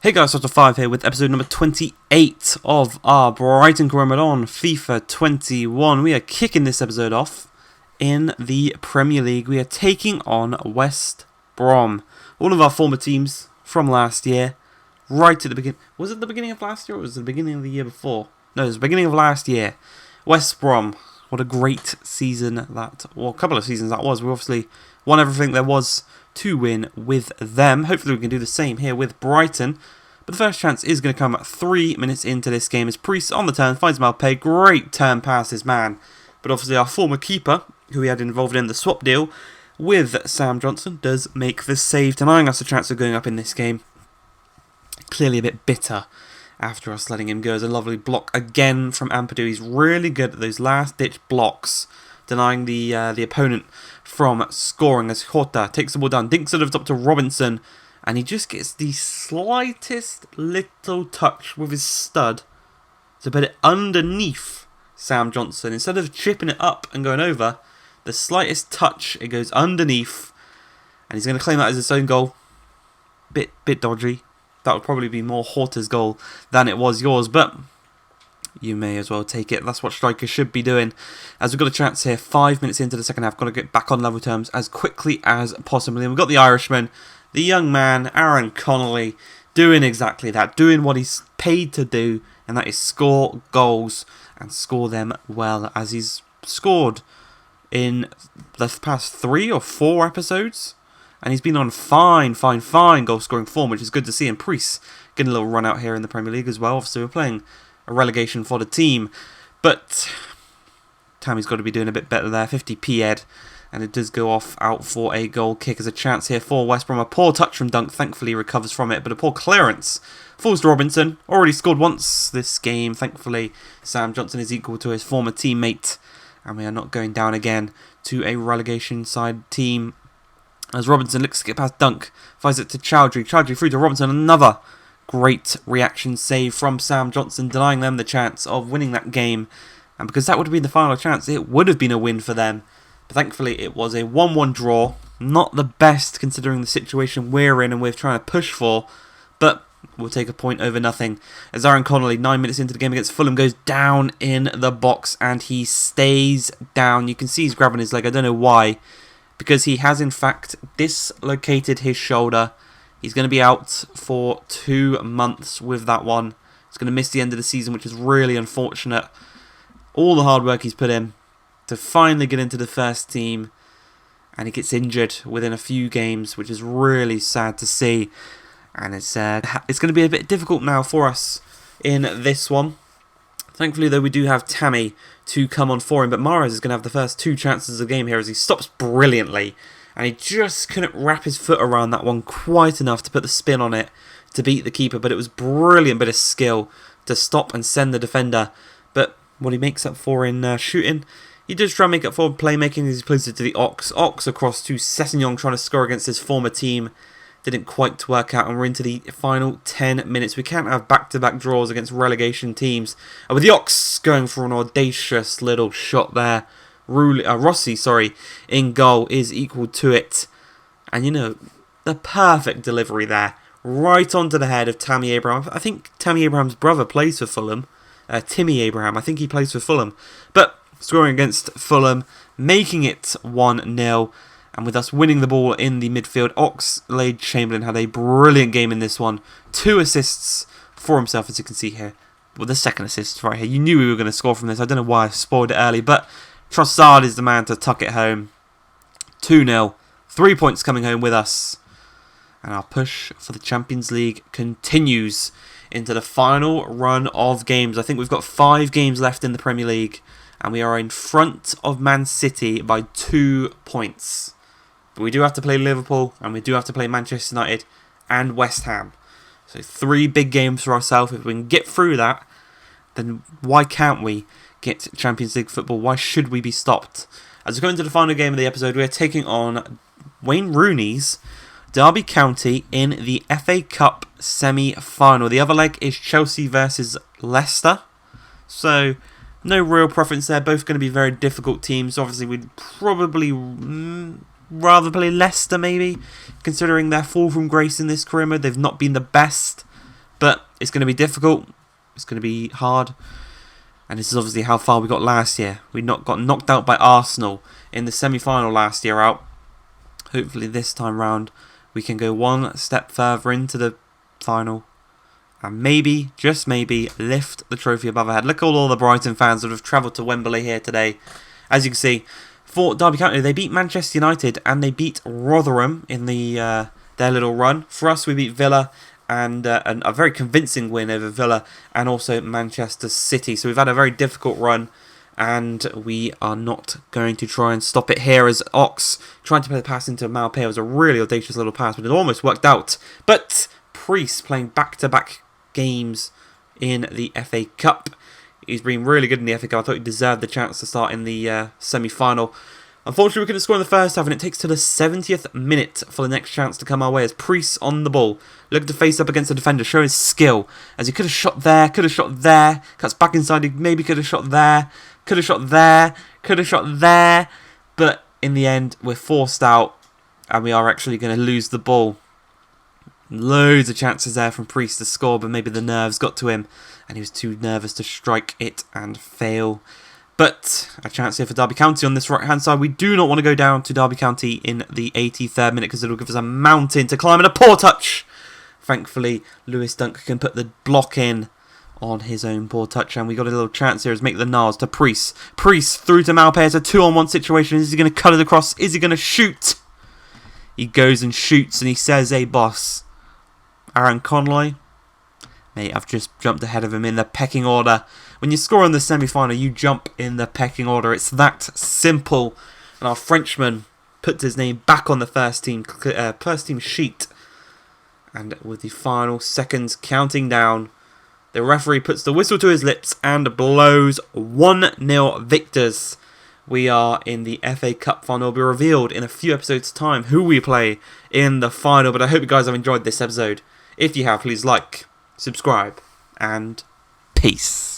Hey guys, Dr. 5 here with episode number 28 of our Brighton Ramadan FIFA 21. We are kicking this episode off in the Premier League. We are taking on West Brom, one of our former teams from last year, right at the beginning. Was it the beginning of last year or was it the beginning of the year before? No, it was the beginning of last year. West Brom, what a great season that, well, a couple of seasons that was. We obviously won everything there was to win with them. Hopefully we can do the same here with Brighton. But the first chance is going to come 3 minutes into this game as Priest on the turn finds Malpay. Great turn past his man. But obviously our former keeper, who we had involved in the swap deal with Sam Johnson, does make the save, denying us a chance of going up in this game. Clearly a bit bitter after us letting him go. As a lovely block again from Ampadu. He's really good at those last-ditch blocks, denying the opponent from scoring as Jota takes the ball down, dinks it over top to Robinson, and he just gets the slightest little touch with his stud to put it underneath Sam Johnson. Instead of chipping it up and going over, the slightest touch, it goes underneath, and he's going to claim that as his own goal. Bit dodgy. That would probably be more Jota's goal than it was yours, but you may as well take it. That's what strikers should be doing. As we've got a chance here, 5 minutes into the second half, got to get back on level terms as quickly as possible. And we've got the Irishman, the young man, Aaron Connolly, doing exactly that, doing what he's paid to do, and that is score goals and score them well, as he's scored in the past 3 or 4 episodes. And he's been on fine goal-scoring form, which is good to see. And Priest getting a little run out here in the Premier League as well. Obviously, we're playing a relegation for the team. But Tammy's got to be doing a bit better there. 50p Ed. And it does go off out for a goal kick as a chance here for West Brom. A poor touch from Dunk. Thankfully, he recovers from it. But a poor clearance falls to Robinson. Already scored once this game. Thankfully, Sam Johnson is equal to his former teammate. And we are not going down again to a relegation side team. As Robinson looks to get past Dunk, finds it to Chowdhury. Chowdhury through to Robinson. Another great reaction save from Sam Johnson, denying them the chance of winning that game. And because that would have been the final chance, it would have been a win for them. But thankfully, it was a 1-1 draw. Not the best considering the situation we're in and we're trying to push for. But we'll take a point over nothing. As Aaron Connolly, 9 minutes into the game against Fulham, goes down in the box and he stays down. You can see he's grabbing his leg. I don't know why. Because he has in fact dislocated his shoulder. He's going to be out for 2 months with that one. He's going to miss the end of the season, which is really unfortunate. All the hard work he's put in to finally get into the first team. And he gets injured within a few games, which is really sad to see. And it's going to be a bit difficult now for us in this one. Thankfully, though, we do have Tammy to come on for him. But Mahrez is going to have the first 2 chances of the game here as he stops brilliantly. And he just couldn't wrap his foot around that one quite enough to put the spin on it to beat the keeper. But it was brilliant bit of skill to stop and send the defender. But what he makes up for in shooting, he does try and make up for playmaking as he plays it to the Ox. Ox across to Sessegnon trying to score against his former team. Didn't quite work out, and we're into the final 10 minutes. We can't have back-to-back draws against relegation teams. And with the Ox going for an audacious little shot there. Rossi, in goal is equal to it. And you know, the perfect delivery there. Right onto the head of Tammy Abraham. I think Tammy Abraham's brother plays for Fulham. Timmy Abraham, I think he plays for Fulham. But scoring against Fulham, making it 1-0. And with us winning the ball in the midfield, Oxlade-Chamberlain had a brilliant game in this one. 2 assists for himself, as you can see here. Well, the second assist right here. You knew we were going to score from this. I don't know why I spoiled it early, but Trossard is the man to tuck it home. 2-0. 3 points coming home with us. And our push for the Champions League continues into the final run of games. I think we've got 5 games left in the Premier League. And we are in front of Man City by 2 points. But we do have to play Liverpool, and we do have to play Manchester United and West Ham. So 3 big games for ourselves. If we can get through that, then why can't we get Champions League football? Why should we be stopped? As we go into the final game of the episode, we are taking on Wayne Rooney's Derby County in the FA Cup semi-final. The other leg is Chelsea versus Leicester. So no real preference there. Both going to be very difficult teams. Obviously, we'd probably rather play Leicester, maybe, considering their fall from grace in this career mode. They've not been the best, But it's going to be difficult. It's going to be hard. And this is obviously how far we got last year. We got knocked out by Arsenal in the semi-final last year out. Hopefully this time round we can go one step further into the final. And maybe, just maybe, lift the trophy above our head. Look at all the Brighton fans that have travelled to Wembley here today. As you can see, for Derby County, they beat Manchester United and they beat Rotherham in their little run. For us, we beat Villa and a very convincing win over Villa and also Manchester City. So we've had a very difficult run and we are not going to try and stop it here, as Ox trying to play the pass into Maupay was a really audacious little pass, but it almost worked out. But Priest playing back-to-back games in the FA Cup. He's been really good in the FA Cup. I thought he deserved the chance to start in the semi-final. Unfortunately, we couldn't score in the first half, and it takes to the 70th minute for the next chance to come our way as Priest on the ball, looking to face up against the defender, show his skill, as he could have shot there, could have shot there, cuts back inside, he maybe could have shot there, could have shot there, could have shot there, but in the end, we're forced out, and we are actually going to lose the ball. Loads of chances there from Priest to score, but maybe the nerves got to him, and he was too nervous to strike it and fail. But a chance here for Derby County on this right-hand side. We do not want to go down to Derby County in the 83rd minute because it will give us a mountain to climb and a poor touch. Thankfully, Lewis Dunk can put the block in on his own poor touch. And we got a little chance here as make the Nars to Priest. Priest through to Maupay. It's a 2-on-1 situation. Is he going to cut it across? Is he going to shoot? He goes and shoots and he says, "Hey, boss." Aaron Conloy. Mate, I've just jumped ahead of him in the pecking order. When you score in the semi-final, you jump in the pecking order. It's that simple. And our Frenchman puts his name back on the first team sheet. And with the final seconds counting down, the referee puts the whistle to his lips and blows 1-0 victors. We are in the FA Cup final. It'll be revealed in a few episodes' time who we play in the final. But I hope you guys have enjoyed this episode. If you have, please like, subscribe, and peace.